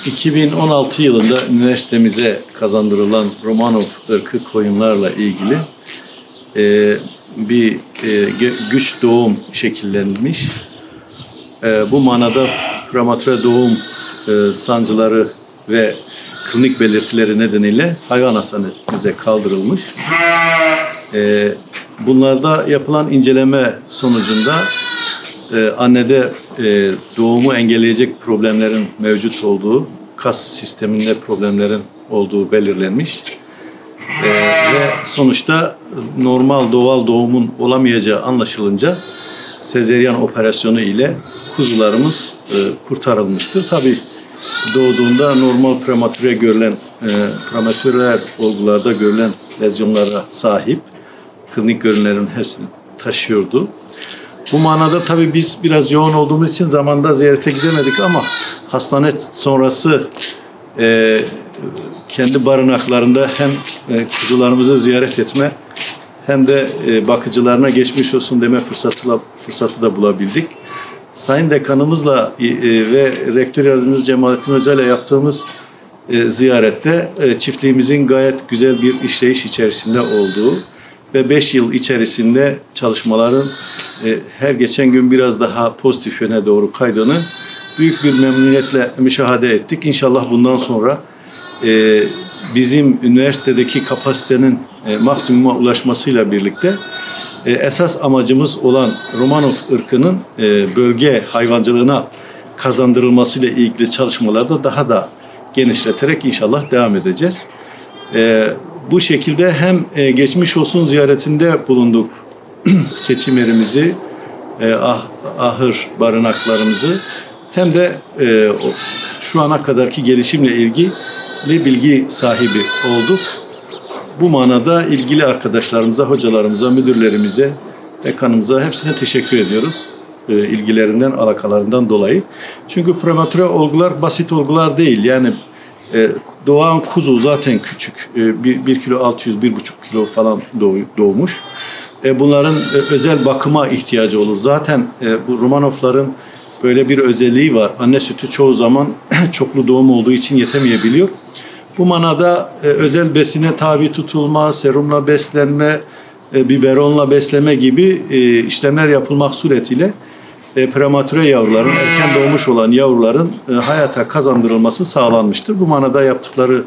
2016 yılında üniversitemize kazandırılan Romanov ırkı koyunlarla ilgili bir güç doğum şekillenmiş. Bu manada prematüre doğum sancıları ve klinik belirtileri nedeniyle hayvan hastanemize kaldırılmış. Bunlarda yapılan inceleme sonucunda annede doğumu engelleyecek problemlerin mevcut olduğu, kas sisteminde problemlerin olduğu belirlenmiş. Ve sonuçta normal doğal doğumun olamayacağı anlaşılınca sezeryan operasyonu ile kuzularımız kurtarılmıştır. Tabii doğduğunda normal prematüre görülen, prematürer olgularda görülen lezyonlara sahip, klinik görünümlerin hepsini taşıyordu. Bu manada tabii biz biraz yoğun olduğumuz için zamanda ziyarete gidemedik ama hastane sonrası kendi barınaklarında hem kuzularımızı ziyaret etme hem de bakıcılarına geçmiş olsun deme fırsatı da bulabildik. Sayın Dekanımızla ve Rektör Yardımcımız Cemalettin Hoca ile yaptığımız ziyarette çiftliğimizin gayet güzel bir işleyiş içerisinde olduğu ve 5 yıl içerisinde çalışmaların her geçen gün biraz daha pozitif yöne doğru kaydığını büyük bir memnuniyetle müşahede ettik. İnşallah bundan sonra bizim üniversitedeki kapasitenin maksimuma ulaşmasıyla birlikte esas amacımız olan Romanov ırkının bölge hayvancılığına kazandırılmasıyla ilgili çalışmalarda daha da genişleterek inşallah devam edeceğiz. Bu şekilde hem geçmiş olsun ziyaretinde bulunduk keçimerimizi, ahır barınaklarımızı hem de şu ana kadarki gelişimle ilgili bilgi sahibi olduk. Bu manada ilgili arkadaşlarımıza, hocalarımıza, müdürlerimize, dekanımıza hepsine teşekkür ediyoruz. İlgilerinden, alakalarından dolayı. Çünkü prematüre olgular basit olgular değil. Yani doğan kuzu zaten küçük. 1 kilo 600, 1,5 kilo falan doğmuş. Bunların özel bakıma ihtiyacı olur. Zaten bu Romanovların böyle bir özelliği var. Anne sütü çoğu zaman çoklu doğum olduğu için yetemeyebiliyor. Bu manada özel besine tabi tutulma, serumla beslenme, biberonla besleme gibi işlemler yapılmak suretiyle prematüre yavruların, erken doğmuş olan yavruların hayata kazandırılması sağlanmıştır. Bu manada yaptıkları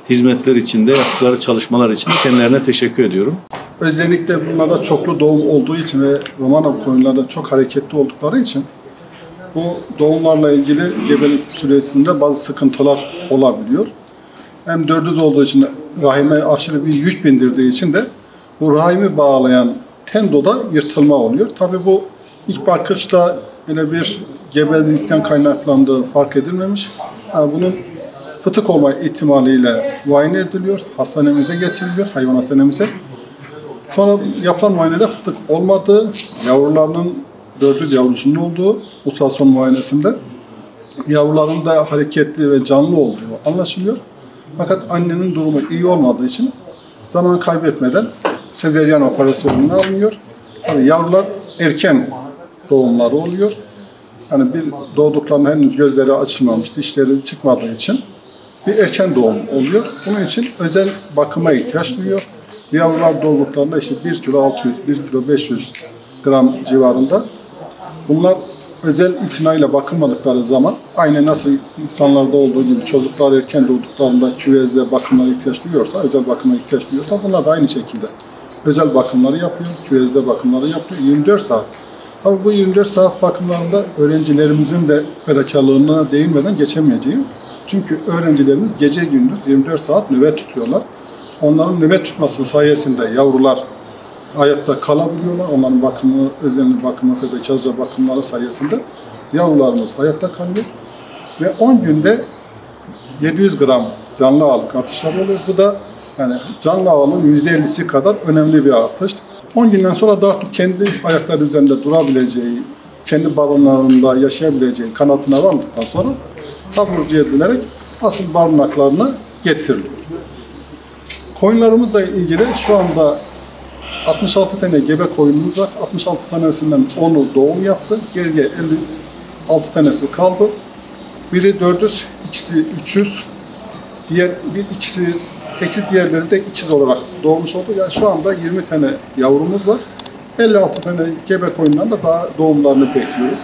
hizmetler için de, yaptıkları çalışmalar için de kendilerine teşekkür ediyorum. Özellikle bunlarda çoklu doğum olduğu için ve Romanov koyunlarda çok hareketli oldukları için bu doğumlarla ilgili gebelik süresinde bazı sıkıntılar olabiliyor. Hem dördüz olduğu için rahime aşırı bir yük bindirdiği için de bu rahimi bağlayan tendoda yırtılma oluyor. Tabii bu ilk bakışta böyle bir gebelikten kaynaklandığı fark edilmemiş. Yani bunun fıtık olma ihtimaliyle muayene ediliyor, hastanemize getiriliyor, hayvan hastanemize. Sonra yapılan muayenede fıtık olmadığı, yavrularının dördüz yavrusunun olduğu ultrason muayenesinde yavruların da hareketli ve canlı olduğu anlaşılıyor. Fakat annenin durumu iyi olmadığı için zaman kaybetmeden sezeryan operasyonuna alınıyor. Tabii yavrular erken doğumları oluyor. Yani bir doğduklarında henüz gözleri açılmamış, dişleri çıkmadığı için bir erken doğum oluyor. Bunun için özel bakıma ihtiyaç duyuyor. Yavrular doğduklarında işte 1 kilo 600, 1 kilo 500 gram civarında. Bunlar özel itinayla bakılmadıkları zaman aynı nasıl insanlarda olduğu gibi çocuklar erken doğduklarında küvezde bakımlara ihtiyaç duyuyorsa, özel bakıma ihtiyaç duyuyorsa bunlar da aynı şekilde özel bakımları yapıyor, küvezde bakımları yapıyor 24 saat. Tabii bu 24 saat bakımlarında öğrencilerimizin de fedakarlığına değinmeden geçemeyeceğim. Çünkü öğrencilerimiz gece gündüz 24 saat nöbet tutuyorlar. Onların nöbet tutması sayesinde yavrular hayatta kalabiliyorlar. Onların bakımı, özenli bakımı, fedakarca bakımları sayesinde yavrularımız hayatta kalıyor. Ve 10 günde 700 gram canlı ağırlık artışları oluyor. Bu da yani canlı ağırlığın %50'si kadar önemli bir artış. 10 günden sonra da artık kendi ayakları üzerinde durabileceği, kendi barınağında yaşayabileceği kanatına vardıktan sonra taburcu edilerek asıl barınaklarına getiriliyor. Koyunlarımızla ilgili şu anda 66 tane gebe koyunumuz var. 66 tanesinden 10'u doğum yaptı. Geriye 56 tanesi kaldı. Biri 400, ikisi 300, ikisi tekiz, diğerleri de ikiz olarak doğmuş oldu. Yani şu anda 20 tane yavrumuz var. 56 tane gebe koyundan da daha doğumlarını bekliyoruz.